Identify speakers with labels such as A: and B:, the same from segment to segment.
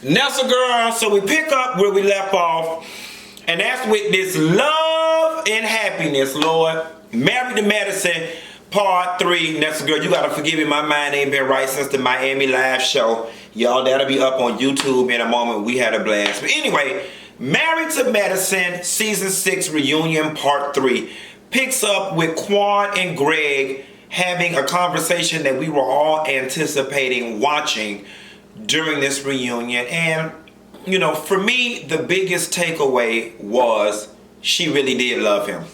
A: Nessa girl, so we pick up where we left off, and that's with this love and happiness, Lord. Married to Medicine, part 3. Nessa girl, you gotta forgive me, my mind ain't been right since the Miami live show. Y'all, that'll be up on YouTube in a moment. We had a blast. But anyway, Married to Medicine, season 6 reunion, part 3. Picks up with Quan and Greg having a conversation that we were all anticipating watching during this reunion. And, you know, for me, the biggest takeaway was she really did love him.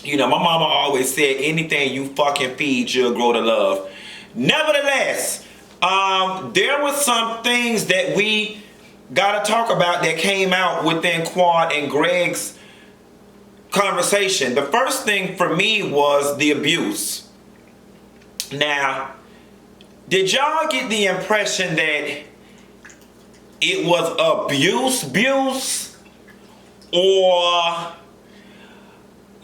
A: You know, my mama always said anything you fucking feed, you'll grow to love. Nevertheless, there were some things that we gotta talk about that came out within Quan and Greg's conversation. The first thing for me was the abuse. Now, did y'all get the impression that it was abuse, or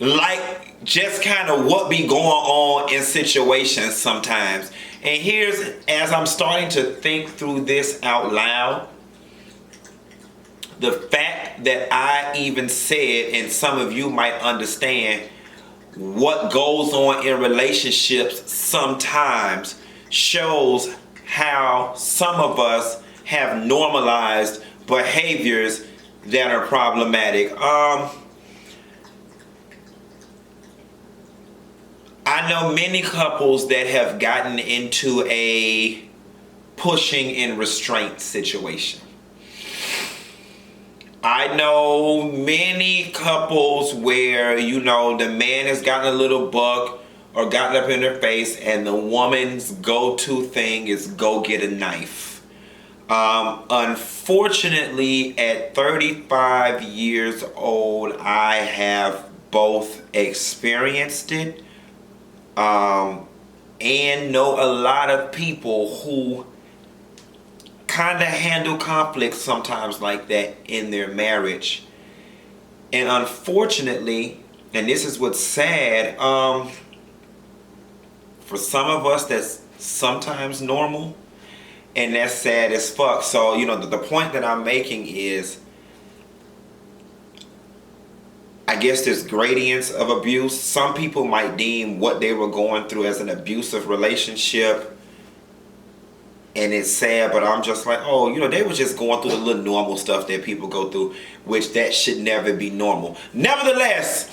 A: like just kind of what be going on in situations sometimes? And here's, as I'm starting to think through this out loud, the fact that I even said, and some of you might understand, what goes on in relationships sometimes shows how some of us have normalized behaviors that are problematic. I know many couples that have gotten into a pushing and restraint situation. I know many couples where, you know, the man has gotten a little buck or gotten up in their face, and the woman's go-to thing is go get a knife. Unfortunately, at 35 years old, I have both experienced it and know a lot of people who kind of handle conflict sometimes like that in their marriage. And unfortunately, and this is what's sad, for some of us that's sometimes normal, and that's sad as fuck. So, you know, the point that I'm making is, I guess there's gradients of abuse. Some people might deem what they were going through as an abusive relationship, and it's sad, but I'm just like, oh, you know, they were just going through the little normal stuff that people go through, which that should never be normal. Nevertheless,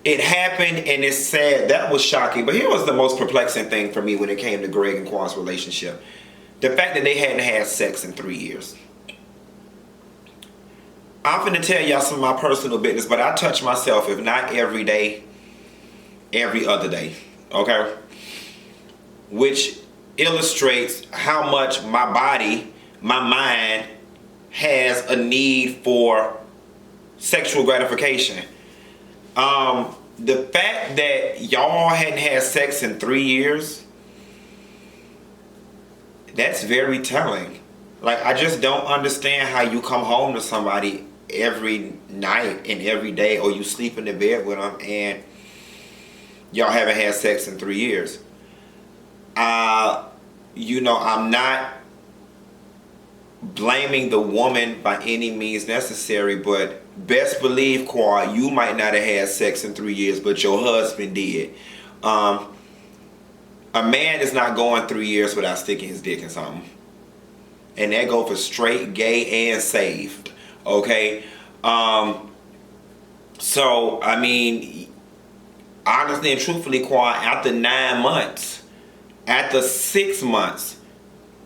A: it happened, and it's sad. That was shocking. But here was the most perplexing thing for me when it came to Greg and Quan's relationship. The fact that they hadn't had sex in 3 years. I'm finna tell y'all some of my personal business, but I touch myself, if not every day, every other day. Okay? Which illustrates how much my body, my mind, has a need for sexual gratification. The fact that y'all hadn't had sex in 3 years, that's very telling. Like, I just don't understand how you come home to somebody every night and every day, or you sleep in the bed with them and y'all haven't had sex in 3 years. You know, I'm not blaming the woman by any means necessary, but best believe, Quan, you might not have had sex in 3 years, but your husband did. A man is not going 3 years without sticking his dick in something. And that go for straight, gay, and saved. Okay? So, I mean, honestly and truthfully, Quan, after 9 months, after 6 months,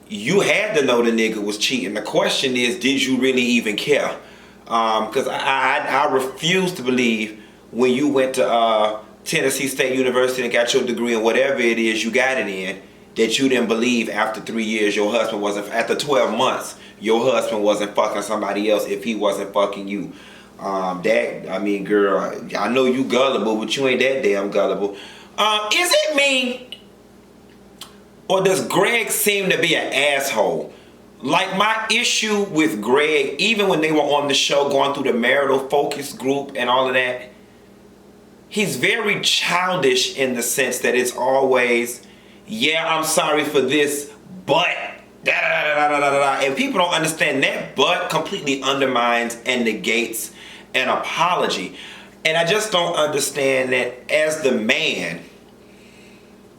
A: you had to know the nigga was cheating. The question is, did you really even care? Because I refuse to believe when you went to Tennessee State University and got your degree in whatever it is you got it in, that you didn't believe after 3 years your husband wasn't, after 12 months, your husband wasn't fucking somebody else if he wasn't fucking you. I mean, girl, I know you gullible, but you ain't that damn gullible. Is it me? Or does Greg seem to be an asshole? Like, my issue with Greg, even when they were on the show going through the marital focus group and all of that, he's very childish in the sense that it's always, yeah, I'm sorry for this, but Da, da, da, da, da, da, da. And people don't understand that, but completely undermines and negates an apology. And I just don't understand that as the man,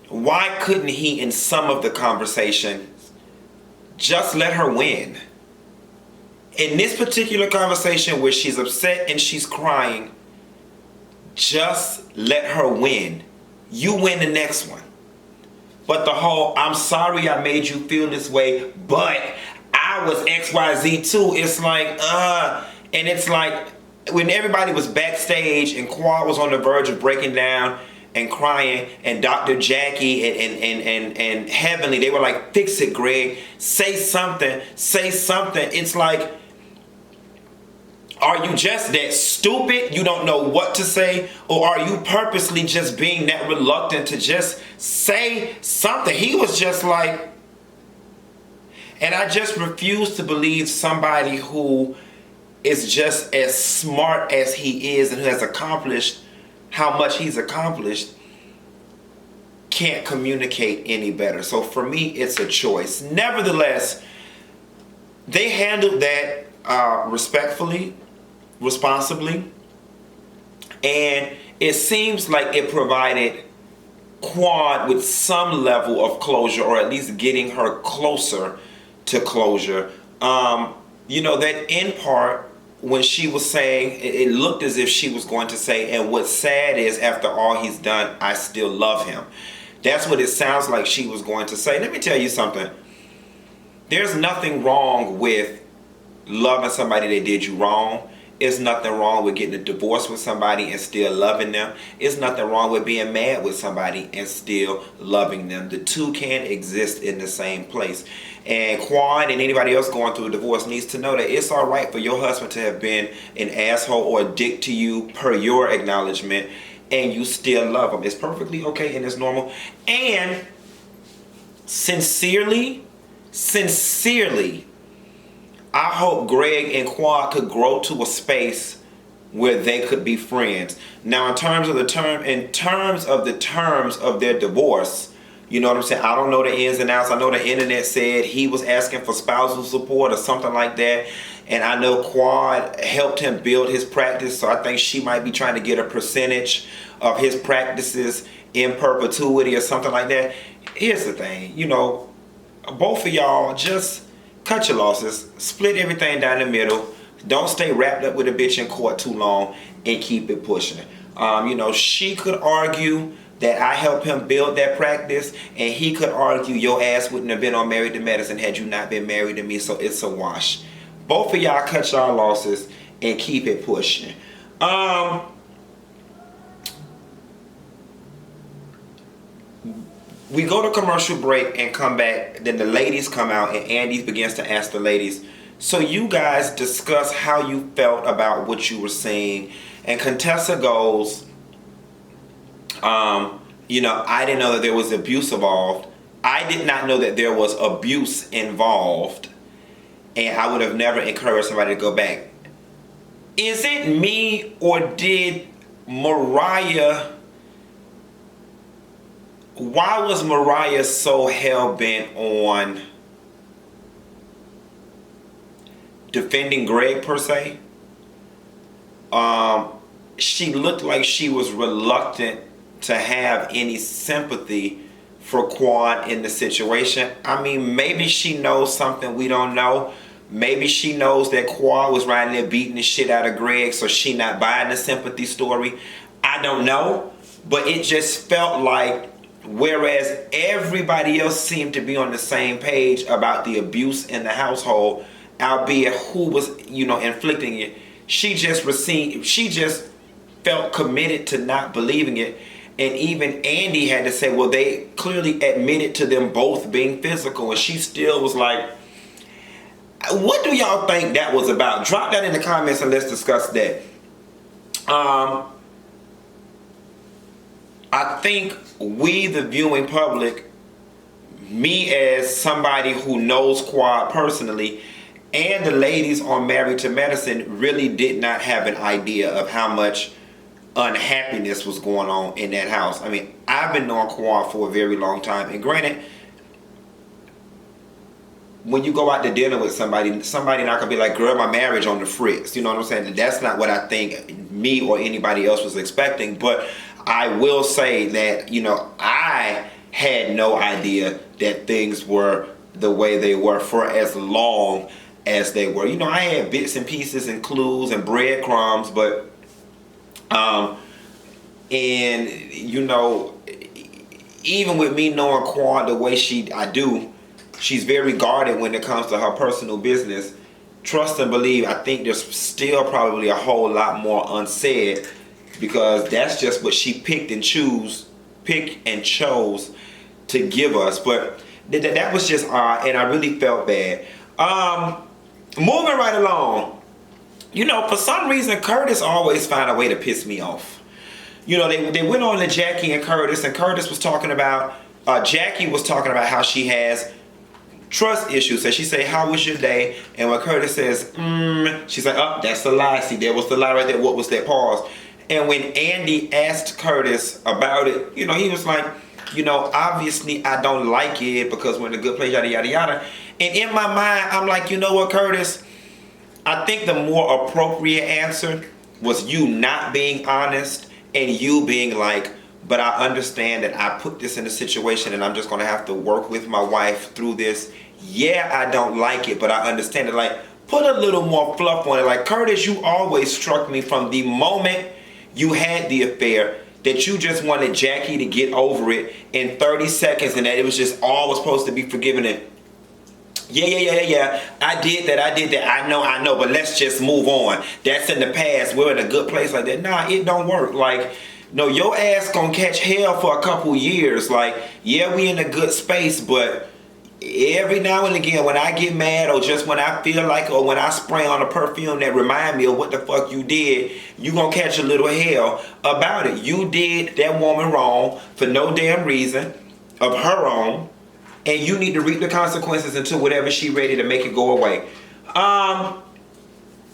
A: why couldn't he, in some of the conversation, just let her win? In this particular conversation where she's upset and she's crying, just let her win. You win the next one. But the whole, I'm sorry I made you feel this way, but I was XYZ too. It's like, and it's like, when everybody was backstage and Quad was on the verge of breaking down and crying, and Dr. Jackie and Heavenly, they were like, fix it, Greg. Say something. Say something. It's like, are you just that stupid you don't know what to say? Or are you purposely just being that reluctant to just say something? He was just like, and I just refuse to believe somebody who is just as smart as he is and who has accomplished how much he's accomplished can't communicate any better. So for me, it's a choice. Nevertheless, they handled that respectfully, responsibly, and it seems like it provided Quad with some level of closure, or at least getting her closer to closure. You know, that end part when she was saying, it looked as if she was going to say, and what's sad is after all he's done, I still love him. That's what it sounds like she was going to say. Let me tell you something. There's nothing wrong with loving somebody that did you wrong. There's nothing wrong with getting a divorce with somebody and still loving them. There's nothing wrong with being mad with somebody and still loving them. The two can exist in the same place. And Quan and anybody else going through a divorce needs to know that it's all right for your husband to have been an asshole or a dick to you per your acknowledgement, and you still love him. It's perfectly okay and it's normal. And sincerely, I hope Greg and Quad could grow to a space where they could be friends. Now, in terms of the terms of their divorce, you know what I'm saying? I don't know the ins and outs. I know the internet said he was asking for spousal support or something like that. And I know Quad helped him build his practice, so I think she might be trying to get a percentage of his practices in perpetuity or something like that. Here's the thing, you know, both of y'all just cut your losses, split everything down the middle. Don't stay wrapped up with a bitch in court too long, and keep it pushing. You know, she could argue that I helped him build that practice, and he could argue your ass wouldn't have been on Married to Medicine had you not been married to me, so it's a wash. Both of y'all cut y'all losses and keep it pushing. We go to commercial break and come back. Then the ladies come out and Andy begins to ask the ladies, so you guys discuss how you felt about what you were saying. And Contessa goes, you know, I didn't know that there was abuse involved. I did not know that there was abuse involved. And I would have never encouraged somebody to go back. Is it me, or did Mariah... Why was Mariah so hell-bent on defending Greg, per se? She looked like she was reluctant to have any sympathy for Quad in the situation. I mean, maybe she knows something we don't know. Maybe she knows that Quad was riding there beating the shit out of Greg, so she not buying the sympathy story. I don't know. But it just felt like, whereas everybody else seemed to be on the same page about the abuse in the household, albeit who was, you know, inflicting it, she just felt committed to not believing it. And even Andy had to say, well, they clearly admitted to them both being physical, and she still was like, what do y'all think that was about? Drop that in the comments and let's discuss that. I think we, the viewing public, me as somebody who knows Quad personally, and the ladies on Married to Medicine really did not have an idea of how much unhappiness was going on in that house. I mean, I've been knowing Quad for a very long time, and granted, when you go out to dinner with somebody not gonna be like, girl, my marriage on the fritz. You know what I'm saying? That's not what I think me or anybody else was expecting. But I will say that, you know, I had no idea that things were the way they were for as long as they were. You know, I had bits and pieces and clues and breadcrumbs, but and you know, even with me knowing Quan the way I do, she's very guarded when it comes to her personal business. Trust and believe, I think there's still probably a whole lot more unsaid, because that's just what she picked and chose to give us. But that was just odd, and I really felt bad. Moving right along, you know, for some reason Curtis always find a way to piss me off. You know, they went on to Jackie and Curtis was talking about, Jackie was talking about how she has trust issues. So she say, how was your day? And when Curtis says, she's like, oh, that's a lie. See, there was the lie right there. What was that? Pause. And when Andy asked Curtis about it, you know, he was like, you know, obviously I don't like it because we're in a good place, yada, yada, yada. And in my mind, I'm like, you know what, Curtis? I think the more appropriate answer was you not being honest and you being like, but I understand that I put this in a situation and I'm just going to have to work with my wife through this. Yeah, I don't like it, but I understand it. Like, put a little more fluff on it. Like, Curtis, you always struck me from the moment you had the affair that you just wanted Jackie to get over it in 30 seconds and that it was just all was supposed to be forgiven. And yeah. I did that. I know, but let's just move on. That's in the past. We're in a good place like that. Nah, it don't work. Like, no, your ass gonna catch hell for a couple years. Like, yeah, we in a good space, but every now and again when I get mad or just when I feel like, or when I spray on a perfume that remind me of what the fuck you did, you gonna catch a little hell about it. You did that woman wrong for no damn reason of her own, and you need to reap the consequences until whatever she ready to make it go away.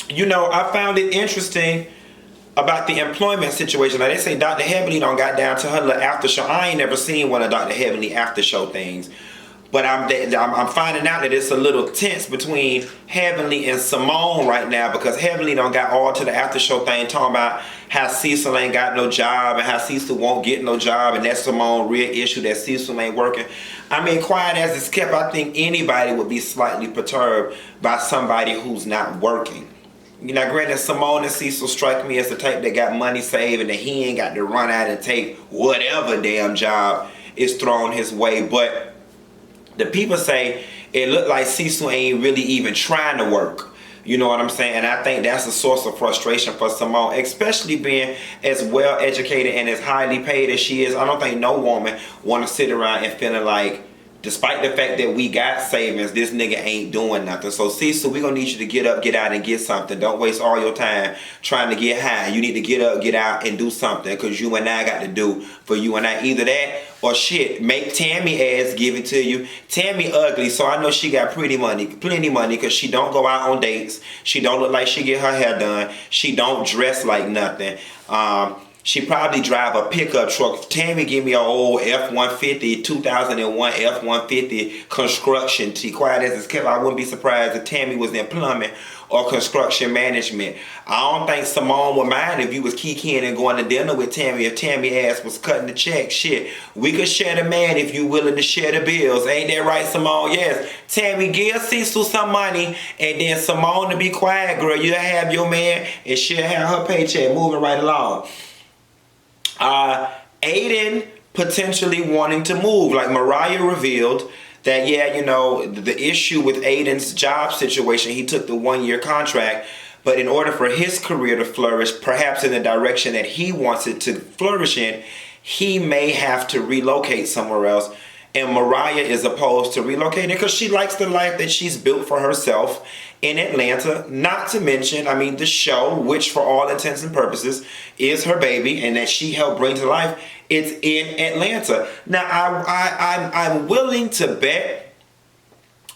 A: You know, I found it interesting about the employment situation. Now, they say Dr. Heavenly don't got down to her little after show. I ain't never seen one of Dr. Heavenly after show things. But I'm finding out that it's a little tense between Heavenly and Simone right now, because Heavenly done got all to the after show thing talking about how Cecil ain't got no job and how Cecil won't get no job, and that's Simone's real issue, that Cecil ain't working. I mean, quiet as it's kept, I think anybody would be slightly perturbed by somebody who's not working. You know, granted, Simone and Cecil strike me as the type that got money saved and that he ain't got to run out and take whatever damn job is thrown his way. But the people say it looked like Cecil ain't really even trying to work. You know what I'm saying? And I think that's a source of frustration for Simone, especially being as well educated and as highly paid as she is. I don't think no woman want to sit around and feeling like, despite the fact that we got savings, this nigga ain't doing nothing. So Cecil, we gonna need you to get up, get out, and get something. Don't waste all your time trying to get high. You need to get up, get out, and do something, because you and I got to do for you and I. Either that or shit, make Tammy ass give it to you. Tammy ugly, so I know she got plenty money, because she don't go out on dates. She don't look like she get her hair done. She don't dress like nothing. She probably drive a pickup truck. Tammy give me an old F-150, 2001 F-150 construction. She quiet as it's kept. I wouldn't be surprised if Tammy was in plumbing or construction management. I don't think Simone would mind if you was kikiing and going to dinner with Tammy, if Tammy ass was cutting the check. Shit, we could share the man if you willing to share the bills. Ain't that right, Simone? Yes. Tammy, give Cecil some money, and then Simone to be quiet, girl. You'll have your man, and she'll have her paycheck. Moving right along. Aiden potentially wanting to move. Like Mariah revealed that, yeah, you know, the issue with Aiden's job situation, he took the 1-year contract, but in order for his career to flourish, perhaps in the direction that he wants it to flourish in, he may have to relocate somewhere else. And Mariah is opposed to relocating because she likes the life that she's built for herself in Atlanta. Not to mention, I mean, the show, which for all intents and purposes is her baby and that she helped bring to life, it's in Atlanta. Now, I'm willing to bet,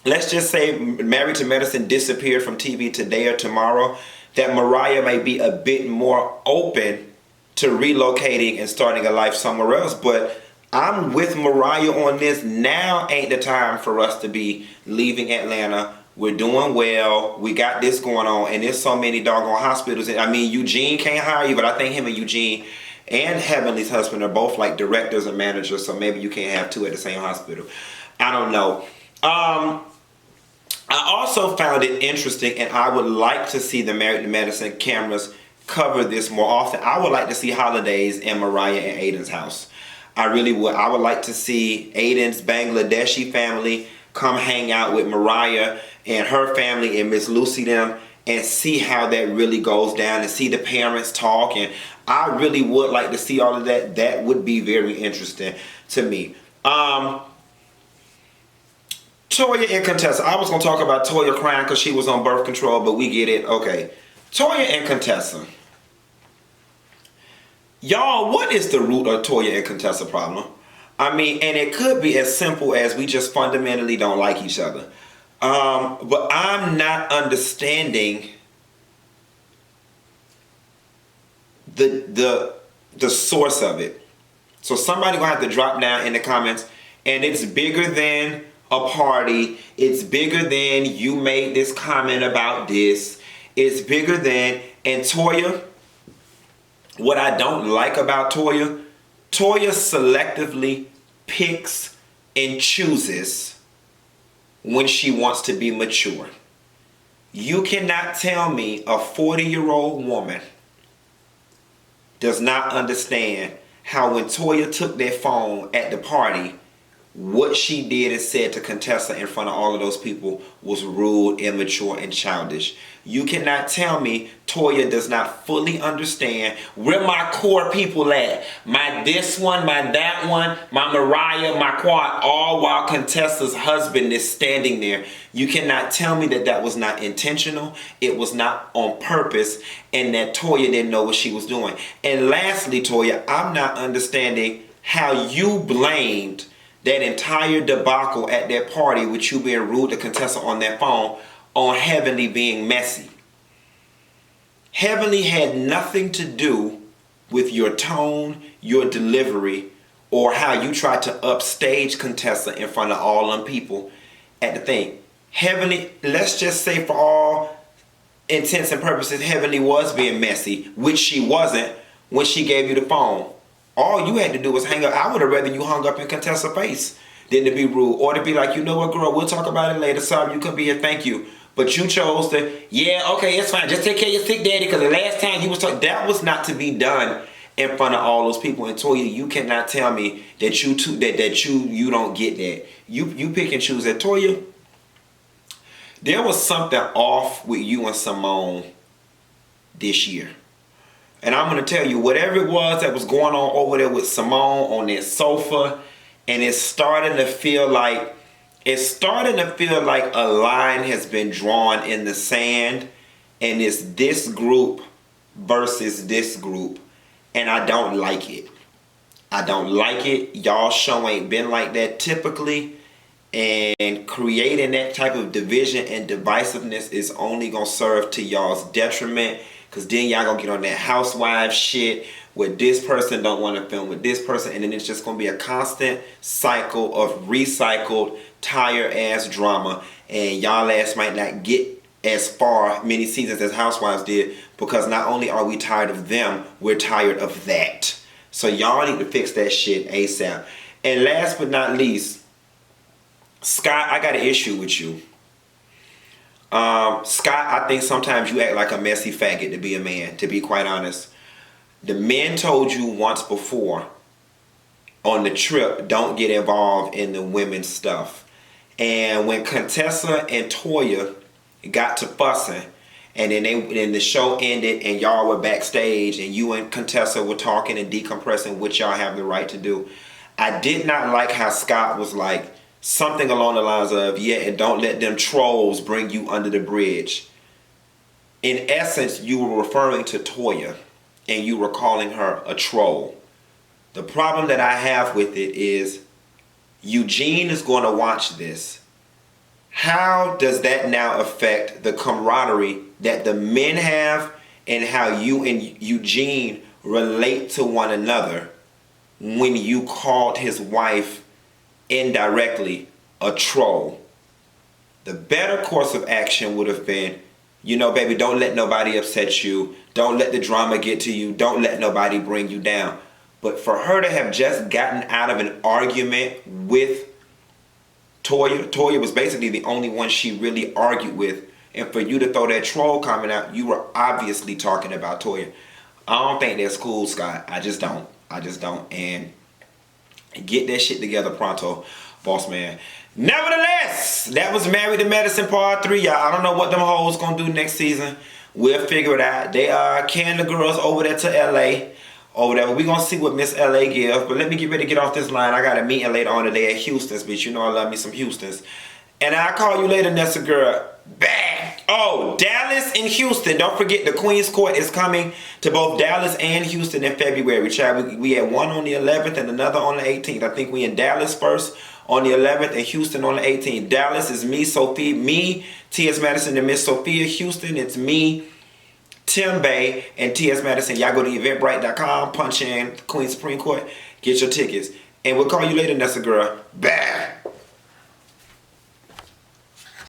A: let's just say Married to Medicine disappeared from TV today or tomorrow, that Mariah may be a bit more open to relocating and starting a life somewhere else. But I'm with Mariah on this. Now ain't the time for us to be leaving Atlanta. We're doing well. We got this going on. And there's so many doggone hospitals. I mean, Eugene can't hire you, but I think him and Eugene and Heavenly's husband are both like directors and managers. So maybe you can't have two at the same hospital. I don't know. I also found it interesting, and I would like to see the Married to Medicine cameras cover this more often. I would like to see holidays in Mariah and Aiden's house. I really would. I would like to see Aiden's Bangladeshi family come hang out with Mariah and her family and Miss Lucy them and see how that really goes down and see the parents talk. And I really would like to see all of that. That would be very interesting to me. Toya and Contessa. I was going to talk about Toya crying because she was on birth control, but we get it. Okay. Toya and Contessa. Y'all, what is the root of Toya and Contessa problem? I mean, and it could be as simple as we just fundamentally don't like each other. But I'm not understanding the source of it. So somebody gonna have to drop down in the comments. And it's bigger than a party. It's bigger than you made this comment about this. It's bigger than, and Toya, what I don't like about Toya selectively picks and chooses when she wants to be mature. You cannot tell me a 40-year-old woman does not understand how when Toya took that phone at the party, what she did and said to Contessa in front of all of those people was rude, immature, and childish. You cannot tell me Toya does not fully understand where my core people at. My this one, my that one, my Mariah, my Quad, all while Contessa's husband is standing there. You cannot tell me that that was not intentional, it was not on purpose, and that Toya didn't know what she was doing. And lastly, Toya, I'm not understanding how you blamed that entire debacle at that party with you being rude to Contessa on that phone on Heavenly being messy. Heavenly had nothing to do with your tone, your delivery, or how you tried to upstage Contessa in front of all them people at the thing. Heavenly, let's just say for all intents and purposes, Heavenly was being messy, which she wasn't when she gave you the phone. All you had to do was hang up. I would have rather you hung up in Contessa's face than to be rude. Or to be like, you know what, girl, we'll talk about it later. Sorry you couldn't be here. Thank you. But you chose to, yeah, okay, it's fine. Just take care of your sick daddy because the last time you was talking, that was not to be done in front of all those people. And Toya, you cannot tell me that you don't get that. You pick and choose that. Toya, there was something off with you and Simone this year. And I'm going to tell you, whatever it was that was going on over there with Simone on that sofa, and it's starting to feel like a line has been drawn in the sand, and it's this group versus this group, and I don't like it. I don't like it. Y'all show ain't been like that typically, and creating that type of division and divisiveness is only going to serve to y'all's detriment. Because then y'all gonna get on that housewife shit where this person don't want to film with this person. And then it's just gonna be a constant cycle of recycled, tired ass drama. And y'all ass might not get as far many seasons as Housewives did. Because not only are we tired of them, we're tired of that. So y'all need to fix that shit ASAP. And last but not least, Scott, I got an issue with you. Scott, I think sometimes you act like a messy faggot to be a man, to be quite honest. The men told you once before on the trip, don't get involved in the women's stuff. And when Contessa and Toya got to fussing, and then the show ended and y'all were backstage and you and Contessa were talking and decompressing, which y'all have the right to do, I did not like how Scott was like, something along the lines of, yeah, and don't let them trolls bring you under the bridge. In essence, you were referring to Toya and you were calling her a troll. The problem that I have with it is Eugene is going to watch this. How does that now affect the camaraderie that the men have and how you and Eugene relate to one another when you called his wife indirectly a troll. The better course of action would have been, you know, baby, don't let nobody upset you. Don't let the drama get to you. Don't let nobody bring you down. But for her to have just gotten out of an argument with Toya was basically the only one she really argued with. And for you to throw that troll comment out, you were obviously talking about Toya. I don't think that's cool, Scott. I just don't. And get that shit together pronto, boss man. Nevertheless, that was Married to Medicine Part 3, y'all. I don't know what them hoes gonna do next season. We'll figure it out. They are carrying the girls over there to LA. Over there. We're gonna see what Miss LA gives. But let me get ready to get off this line. I got a meeting later on today at Houston's, bitch. You know I love me some Houston's. And I'll call you later, Nessa girl. Bang! Oh, Dallas and Houston. Don't forget the Queen's Court is coming to both Dallas and Houston in February. Child, we had one on the 11th and another on the 18th. I think we in Dallas first on the 11th and Houston on the 18th. Dallas is me, T.S. Madison, and Miss Sophia. Houston, it's me, Tim Bay, and T.S. Madison. Y'all go to eventbrite.com, punch in Queen Supreme Court, get your tickets. And we'll call you later, Nessa girl. Bang!